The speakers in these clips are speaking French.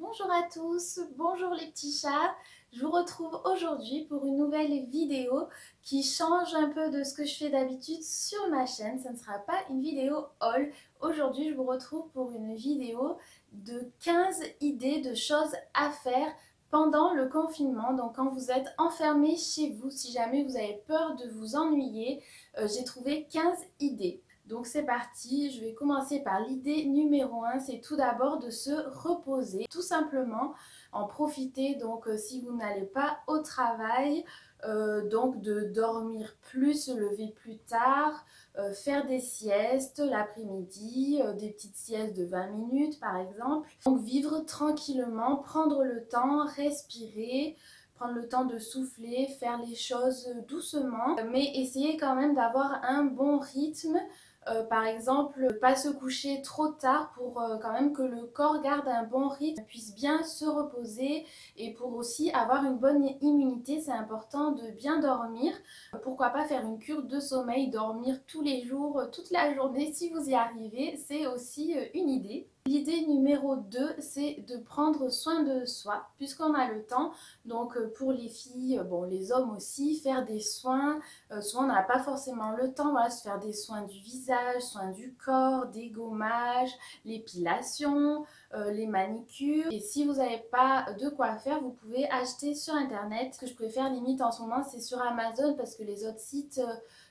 Bonjour à tous, bonjour les petits chats. Je vous retrouve aujourd'hui pour une nouvelle vidéo qui change un peu de ce que je fais d'habitude sur ma chaîne. Ce ne sera pas une vidéo haul. Aujourd'hui, je vous retrouve pour une vidéo de 15 idées de choses à faire pendant le confinement. Donc quand vous êtes enfermé chez vous, si jamais vous avez peur de vous ennuyer, j'ai trouvé 15 idées. Donc c'est parti, je vais commencer par l'idée numéro 1, c'est tout d'abord de se reposer, tout simplement en profiter. Donc si vous n'allez pas au travail, donc de dormir plus, se lever plus tard, faire des siestes l'après-midi, des petites siestes de 20 minutes par exemple. Donc vivre tranquillement, prendre le temps, respirer, prendre le temps de souffler, faire les choses doucement, mais essayer quand même d'avoir un bon rythme. Par exemple, pas se coucher trop tard pour quand même que le corps garde un bon rythme, puisse bien se reposer et pour aussi avoir une bonne immunité, c'est important de bien dormir. Pourquoi pas faire une cure de sommeil, dormir tous les jours, toute la journée si vous y arrivez, c'est aussi une idée. L'idée numéro 2, c'est de prendre soin de soi, puisqu'on a le temps. Donc pour les filles, bon les hommes aussi, faire des soins. Souvent on n'a pas forcément le temps, voilà, se faire des soins du visage, soins du corps, des gommages, l'épilation, les manicures. Et si vous n'avez pas de quoi faire, vous pouvez acheter sur internet. Ce que je préfère limite en ce moment, c'est sur Amazon parce que les autres sites,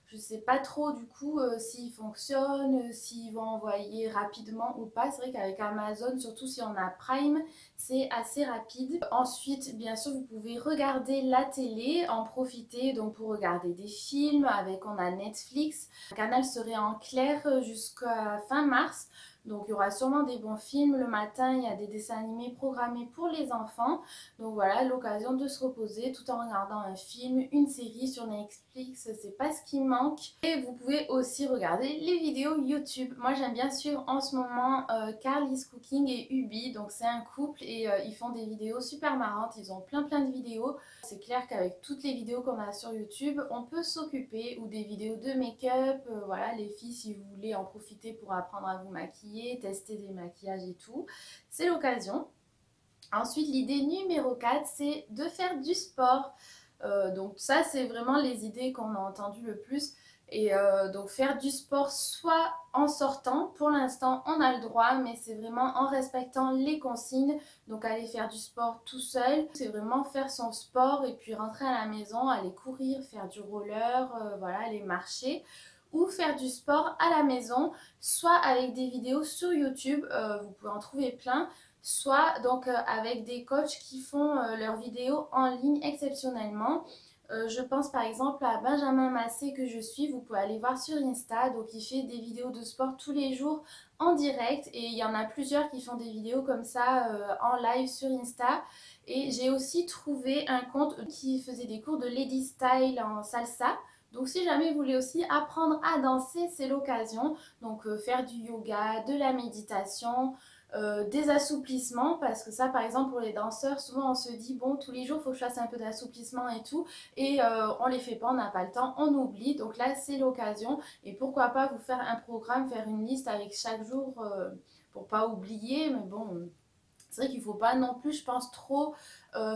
je sais pas trop du coup s'ils fonctionnent, s'ils vont envoyer rapidement ou pas. C'est vrai qu'avec Amazon, surtout si on a Prime, c'est assez rapide. Ensuite, bien sûr, vous pouvez regarder la télé, en profiter donc pour regarder des films. Avec, on a Netflix. Le canal serait en clair jusqu'à fin mars. Donc il y aura sûrement des bons films. Le matin, il y a des dessins animés programmés pour les enfants. Donc voilà, l'occasion de se reposer tout en regardant un film, une série sur Netflix, c'est pas ce qui manque. Et vous pouvez aussi regarder les vidéos YouTube. Moi j'aime bien suivre en ce moment Carly's Cooking et Ubi. Donc c'est un couple et ils font des vidéos super marrantes. Ils ont plein de vidéos. C'est clair qu'avec toutes les vidéos qu'on a sur YouTube, on peut s'occuper, ou des vidéos de make-up. Voilà, les filles, si vous voulez en profiter pour apprendre à vous maquiller, tester des maquillages et tout, c'est l'occasion. Ensuite, l'idée numéro 4, c'est de faire du sport. Donc ça, c'est vraiment les idées qu'on a entendues le plus. Et donc faire du sport soit en sortant, pour l'instant on a le droit, mais c'est vraiment en respectant les consignes. Donc aller faire du sport tout seul, c'est vraiment faire son sport et puis rentrer à la maison, aller courir, faire du roller, voilà, aller marcher. Ou faire du sport à la maison, soit avec des vidéos sur YouTube, vous pouvez en trouver plein, soit donc avec des coachs qui font leurs vidéos en ligne exceptionnellement. Je pense par exemple à Benjamin Massé que je suis, vous pouvez aller voir sur Insta, donc il fait des vidéos de sport tous les jours en direct et il y en a plusieurs qui font des vidéos comme ça en live sur Insta. Et j'ai aussi trouvé un compte qui faisait des cours de Lady Style en salsa. Donc si jamais vous voulez aussi apprendre à danser, c'est l'occasion. Donc faire du yoga, de la méditation, des assouplissements, parce que ça par exemple pour les danseurs, souvent on se dit bon tous les jours il faut que je fasse un peu d'assouplissement et tout, et on les fait pas, on n'a pas le temps, on oublie. Donc là c'est l'occasion, et pourquoi pas vous faire un programme, faire une liste avec chaque jour pour pas oublier. Mais bon, c'est vrai qu'il ne faut pas non plus, je pense, trop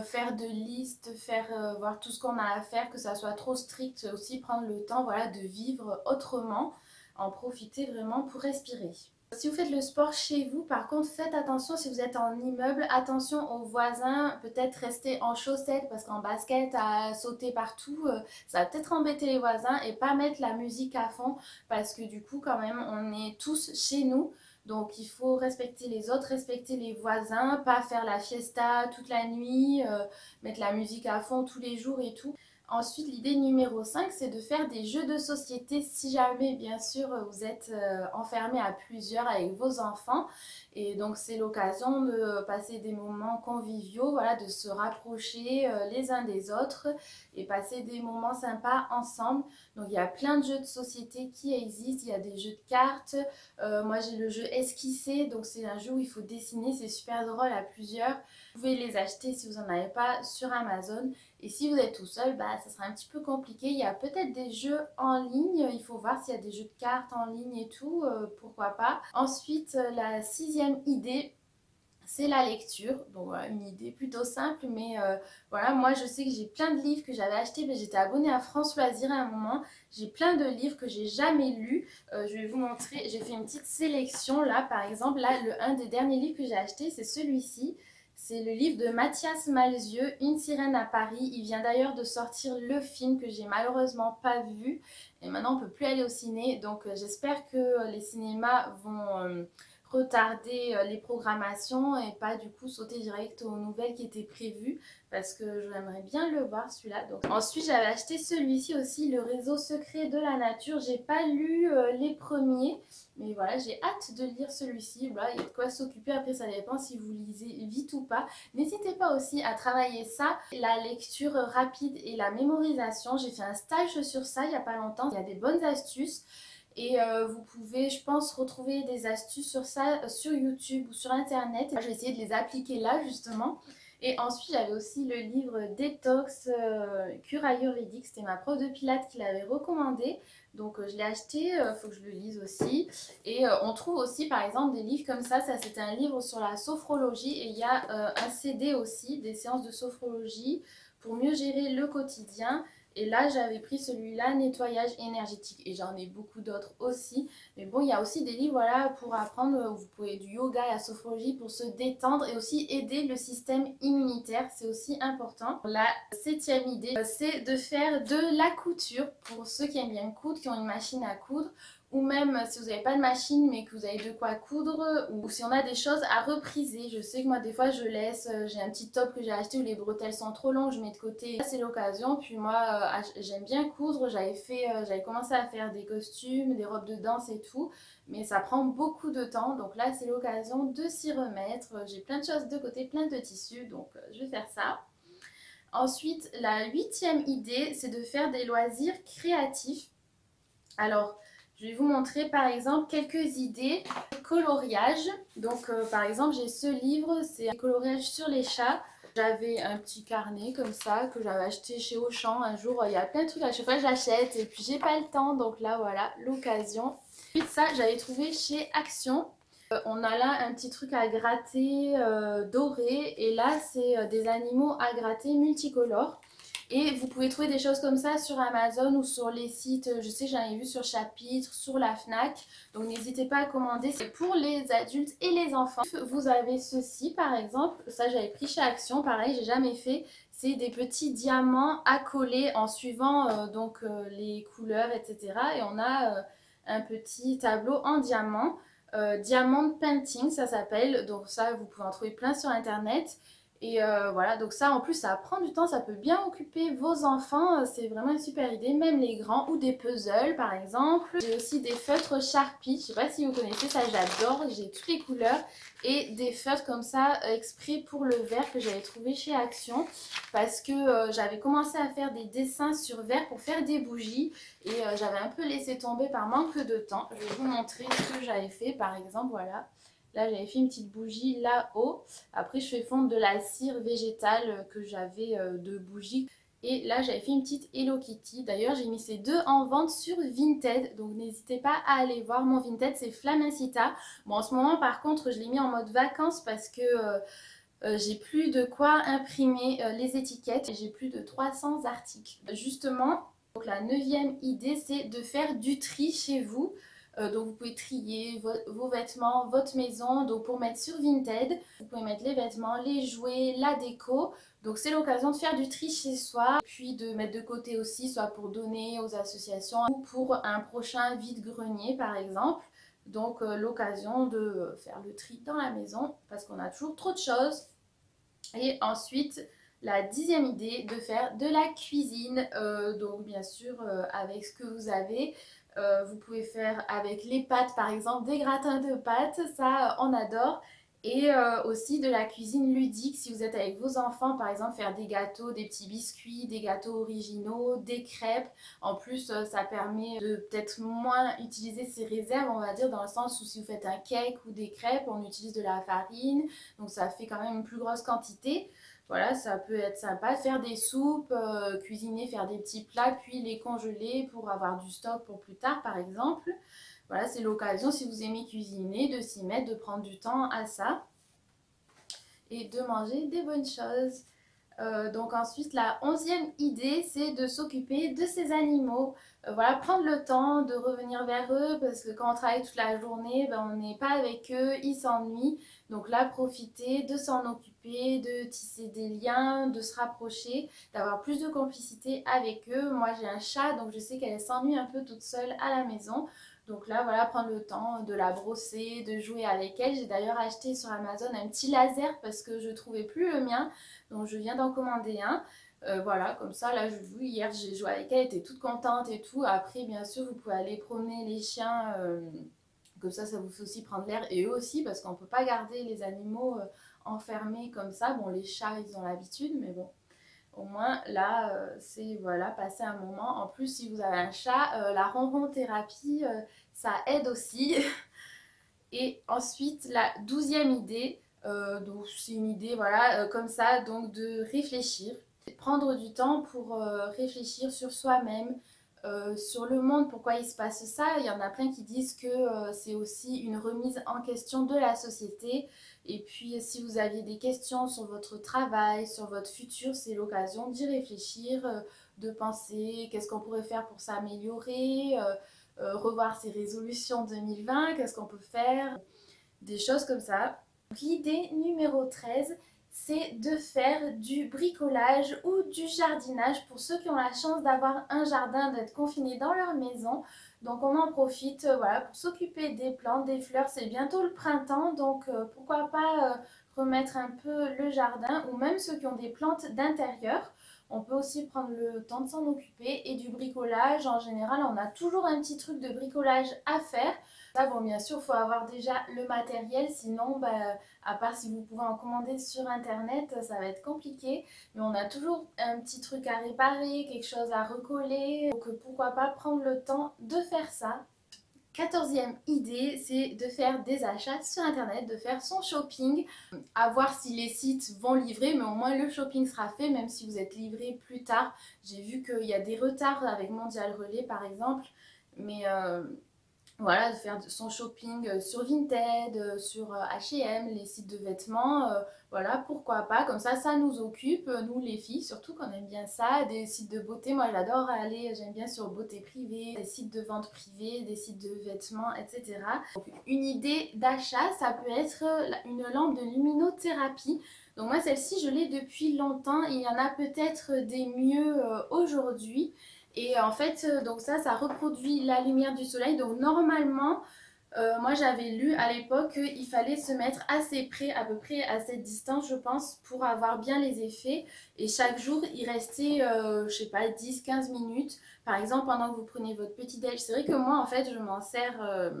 faire de listes, faire voir tout ce qu'on a à faire, que ça soit trop strict. Aussi prendre le temps, voilà, de vivre autrement, en profiter vraiment pour respirer. Si vous faites le sport chez vous, par contre, faites attention si vous êtes en immeuble, attention aux voisins, peut-être rester en chaussettes parce qu'en basket à sauter partout, ça va peut-être embêter les voisins, et pas mettre la musique à fond parce que du coup quand même on est tous chez nous. Donc il faut respecter les autres, respecter les voisins, pas faire la fiesta toute la nuit, mettre la musique à fond tous les jours et tout. Ensuite, l'idée numéro 5, c'est de faire des jeux de société si jamais, bien sûr, vous êtes enfermé à plusieurs avec vos enfants. Et donc, c'est l'occasion de passer des moments conviviaux, voilà, de se rapprocher les uns des autres et passer des moments sympas ensemble. Donc, il y a plein de jeux de société qui existent. Il y a des jeux de cartes. Moi, j'ai le jeu Esquisser. Donc, c'est un jeu où il faut dessiner. C'est super drôle à plusieurs. Vous pouvez les acheter si vous n'en avez pas sur Amazon. Et si vous êtes tout seul, bah, ça sera un petit peu compliqué. Il y a peut-être des jeux en ligne. Il faut voir s'il y a des jeux de cartes en ligne et tout. Pourquoi pas. Ensuite, la sixième idée, c'est la lecture. Donc voilà, une idée plutôt simple, mais voilà, moi je sais que j'ai plein de livres que j'avais achetés, mais j'étais abonnée à France Loisirs à un moment. J'ai plein de livres que j'ai jamais lus. Je vais vous montrer, j'ai fait une petite sélection là, par exemple, là, un des derniers livres que j'ai acheté, c'est celui-ci. C'est le livre de Mathias Malzieu, Une sirène à Paris. Il vient d'ailleurs de sortir le film que j'ai malheureusement pas vu. Et maintenant, on peut plus aller au ciné. Donc, j'espère que les cinémas vont retarder les programmations et pas du coup sauter direct aux nouvelles qui étaient prévues parce que j'aimerais bien le voir celui-là. Donc ensuite j'avais acheté celui-ci aussi, Le réseau secret de la nature. J'ai pas lu les premiers, mais voilà, j'ai hâte de lire celui-ci. Voilà, il y a de quoi s'occuper. Après ça dépend si vous lisez vite ou pas. N'hésitez pas aussi à travailler ça, la lecture rapide et la mémorisation. J'ai fait un stage sur ça il y a pas longtemps. Il y a des bonnes astuces. Et vous pouvez, je pense, retrouver des astuces sur ça sur YouTube ou sur Internet. Je vais essayer de les appliquer là, justement. Et ensuite, j'avais aussi le livre Détox Cure Ayurvédique. C'était ma prof de pilates qui l'avait recommandé. Donc, je l'ai acheté. Il faut que je le lise aussi. Et on trouve aussi, par exemple, des livres comme ça. Ça, c'était un livre sur la sophrologie. Et il y a un CD aussi, des séances de sophrologie pour mieux gérer le quotidien. Et là, j'avais pris celui-là, Nettoyage énergétique. Et j'en ai beaucoup d'autres aussi. Mais bon, il y a aussi des livres voilà, pour apprendre. Vous pouvez du yoga et la sophrologie pour se détendre et aussi aider le système immunitaire. C'est aussi important. La 7e idée, c'est de faire de la couture. Pour ceux qui aiment bien coudre, qui ont une machine à coudre. Ou même si vous n'avez pas de machine mais que vous avez de quoi coudre, ou si on a des choses à repriser. Je sais que moi des fois je laisse, j'ai un petit top que j'ai acheté où les bretelles sont trop longues, je mets de côté. Là c'est l'occasion, puis moi j'aime bien coudre, j'avais commencé à faire des costumes, des robes de danse et tout, mais ça prend beaucoup de temps, donc là c'est l'occasion de s'y remettre. J'ai plein de choses de côté, plein de tissus, donc je vais faire ça. Ensuite, la 8e idée, c'est de faire des loisirs créatifs. Alors, je vais vous montrer par exemple quelques idées de coloriage. Donc par exemple j'ai ce livre, c'est un coloriage sur les chats. J'avais un petit carnet comme ça que j'avais acheté chez Auchan un jour. Il y a plein de trucs à chaque fois j'achète et puis j'ai pas le temps. Donc là voilà, l'occasion. Ensuite ça j'avais trouvé chez Action. On a là un petit truc à gratter doré et là c'est des animaux à gratter multicolores. Et vous pouvez trouver des choses comme ça sur Amazon ou sur les sites, je sais j'en ai vu sur Chapitre, sur la Fnac, donc n'hésitez pas à commander. C'est pour les adultes et les enfants. Vous avez ceci par exemple, ça j'avais pris chez Action, pareil j'ai jamais fait. C'est des petits diamants à coller en suivant les couleurs etc. Et on a un petit tableau en diamant. Diamond Painting ça s'appelle, donc ça vous pouvez en trouver plein sur internet. Et voilà, donc ça en plus ça prend du temps, ça peut bien occuper vos enfants, c'est vraiment une super idée, même les grands ou des puzzles par exemple. J'ai aussi des feutres Sharpie, je sais pas si vous connaissez ça, j'adore, j'ai toutes les couleurs et des feutres comme ça exprès pour le verre que j'avais trouvé chez Action parce que j'avais commencé à faire des dessins sur verre pour faire des bougies et j'avais un peu laissé tomber par manque de temps. Je vais vous montrer ce que j'avais fait par exemple, voilà. Là, j'avais fait une petite bougie là-haut. Après, je fais fondre de la cire végétale que j'avais de bougies. Et là, j'avais fait une petite Hello Kitty. D'ailleurs, j'ai mis ces deux en vente sur Vinted. Donc, n'hésitez pas à aller voir. Mon Vinted, c'est Flamancita. Bon, en ce moment, par contre, je l'ai mis en mode vacances parce que j'ai plus de quoi imprimer les étiquettes. J'ai plus de 300 articles. Justement, donc la 9e idée, c'est de faire du tri chez vous. Donc vous pouvez trier vos vêtements, votre maison. Donc pour mettre sur Vinted, vous pouvez mettre les vêtements, les jouets, la déco. Donc c'est l'occasion de faire du tri chez soi, puis de mettre de côté aussi, soit pour donner aux associations ou pour un prochain vide-grenier par exemple. Donc l'occasion de faire le tri dans la maison parce qu'on a toujours trop de choses. Et ensuite, la 10e idée, de faire de la cuisine. Donc bien sûr, avec ce que vous avez. Vous pouvez faire avec les pâtes, par exemple, des gratins de pâtes. Ça, on adore. Et aussi de la cuisine ludique, si vous êtes avec vos enfants, par exemple, faire des gâteaux, des petits biscuits, des gâteaux originaux, des crêpes. En plus, ça permet de peut-être moins utiliser ses réserves, on va dire, dans le sens où si vous faites un cake ou des crêpes, on utilise de la farine, donc ça fait quand même une plus grosse quantité. Voilà, ça peut être sympa. Faire des soupes, cuisiner, faire des petits plats, puis les congeler pour avoir du stock pour plus tard, par exemple. Voilà, c'est l'occasion, si vous aimez cuisiner, de s'y mettre, de prendre du temps à ça. et de manger des bonnes choses. Donc ensuite, la 11e idée, c'est de s'occuper de ces animaux. Voilà, prendre le temps de revenir vers eux parce que quand on travaille toute la journée, ben, on n'est pas avec eux, ils s'ennuient. Donc là, profiter de s'en occuper, de tisser des liens, de se rapprocher, d'avoir plus de complicité avec eux. Moi, j'ai un chat, donc je sais qu'elle s'ennuie un peu toute seule à la maison. Donc là, voilà, prendre le temps de la brosser, de jouer avec elle. J'ai d'ailleurs acheté sur Amazon un petit laser parce que je trouvais plus le mien. Donc je viens d'en commander un. Voilà, comme ça, là, je joue. Hier, j'ai joué avec elle, elle était toute contente et tout. Après, bien sûr, vous pouvez aller promener les chiens. Comme ça vous fait aussi prendre l'air. Et eux aussi, parce qu'on ne peut pas garder les animaux enfermés comme ça. Bon, les chats, ils ont l'habitude, mais bon. Au moins, là, c'est voilà, passer un moment. En plus, si vous avez un chat, la ronron thérapie, ça aide aussi. Et ensuite, la 12e idée, donc c'est une idée, voilà, comme ça, donc de réfléchir. Prendre du temps pour réfléchir sur soi-même, sur le monde, pourquoi il se passe ça. Il y en a plein qui disent que c'est aussi une remise en question de la société. Et puis, si vous aviez des questions sur votre travail, sur votre futur, c'est l'occasion d'y réfléchir, de penser qu'est-ce qu'on pourrait faire pour s'améliorer, revoir ses résolutions 2020, qu'est-ce qu'on peut faire, des choses comme ça. L'idée numéro 13, c'est de faire du bricolage ou du jardinage pour ceux qui ont la chance d'avoir un jardin, d'être confinés dans leur maison. Donc on en profite voilà, pour s'occuper des plantes, des fleurs. C'est bientôt le printemps, donc pourquoi pas remettre un peu le jardin ou même ceux qui ont des plantes d'intérieur. On peut aussi prendre le temps de s'en occuper et du bricolage. En général, on a toujours un petit truc de bricolage à faire. Ça, bon, bien sûr, il faut avoir déjà le matériel, sinon, bah, à part si vous pouvez en commander sur internet, ça va être compliqué. Mais on a toujours un petit truc à réparer, quelque chose à recoller. Donc pourquoi pas prendre le temps de faire ça. 14e idée, c'est de faire des achats sur internet, de faire son shopping, à voir si les sites vont livrer, mais au moins le shopping sera fait, même si vous êtes livré plus tard. J'ai vu qu'il y a des retards avec Mondial Relais par exemple, mais voilà, de faire son shopping sur Vinted, sur H&M, les sites de vêtements, voilà, pourquoi pas, comme ça nous occupe, nous les filles, surtout qu'on aime bien ça, des sites de beauté, moi j'adore aller, j'aime bien sur beauté privée, des sites de vente privée, des sites de vêtements, etc. Donc, une idée d'achat, ça peut être une lampe de luminothérapie. Donc moi celle-ci je l'ai depuis longtemps, il y en a peut-être des mieux aujourd'hui. Et en fait, donc ça reproduit la lumière du soleil. Donc normalement, moi j'avais lu à l'époque qu'il fallait se mettre assez près, à peu près à cette distance, je pense, pour avoir bien les effets. Et chaque jour, il restait, je sais pas, 10-15 minutes. Par exemple, pendant que vous prenez votre petit déj. C'est vrai que moi, en fait, je m'en sers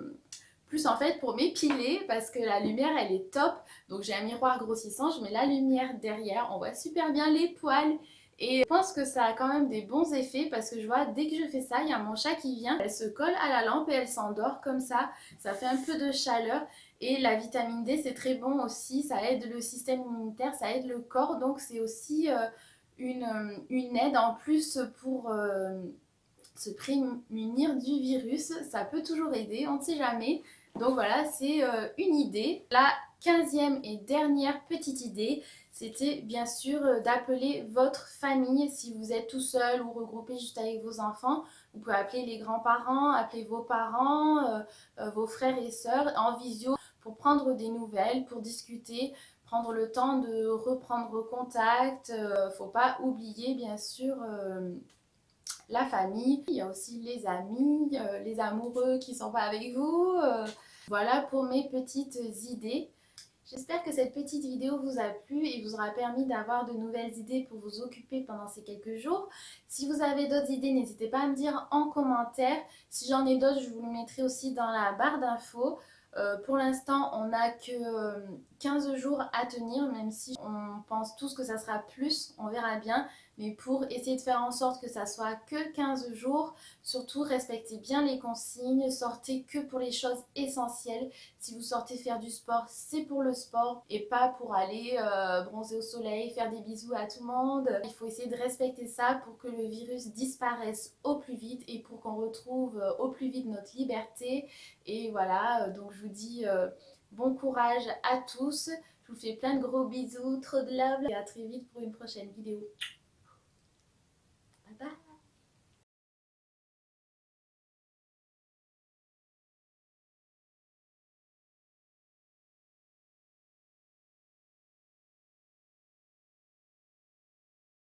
plus en fait pour m'épiler parce que la lumière elle est top. Donc j'ai un miroir grossissant, je mets la lumière derrière, on voit super bien les poils. Et je pense que ça a quand même des bons effets parce que je vois dès que je fais ça, il y a mon chat qui vient, elle se colle à la lampe et elle s'endort comme ça fait un peu de chaleur. Et la vitamine D c'est très bon aussi, ça aide le système immunitaire, ça aide le corps, donc c'est aussi une aide en plus pour se prémunir du virus, ça peut toujours aider, on ne sait jamais. Donc voilà, c'est une idée. La 15e et dernière petite idée, c'était bien sûr d'appeler votre famille si vous êtes tout seul ou regroupé juste avec vos enfants. Vous pouvez appeler les grands-parents, appeler vos parents, vos frères et sœurs en visio pour prendre des nouvelles, pour discuter, prendre le temps de reprendre contact. Faut pas oublier bien sûr la famille, il y a aussi les amis, les amoureux qui sont pas avec vous. Voilà pour mes petites idées. J'espère que cette petite vidéo vous a plu et vous aura permis d'avoir de nouvelles idées pour vous occuper pendant ces quelques jours. Si vous avez d'autres idées, n'hésitez pas à me dire en commentaire. Si j'en ai d'autres, je vous le mettrai aussi dans la barre d'infos. Pour l'instant, on n'a que 15 jours à tenir, même si on pense tous que ça sera plus, on verra bien. Mais pour essayer de faire en sorte que ça soit que 15 jours, surtout respectez bien les consignes, sortez que pour les choses essentielles. Si vous sortez faire du sport, c'est pour le sport et pas pour aller bronzer au soleil, faire des bisous à tout le monde. Il faut essayer de respecter ça pour que le virus disparaisse au plus vite et pour qu'on retrouve au plus vite notre liberté. Et voilà, donc je vous dis bon courage à tous. Je vous fais plein de gros bisous, trop de love et à très vite pour une prochaine vidéo. Bye bye.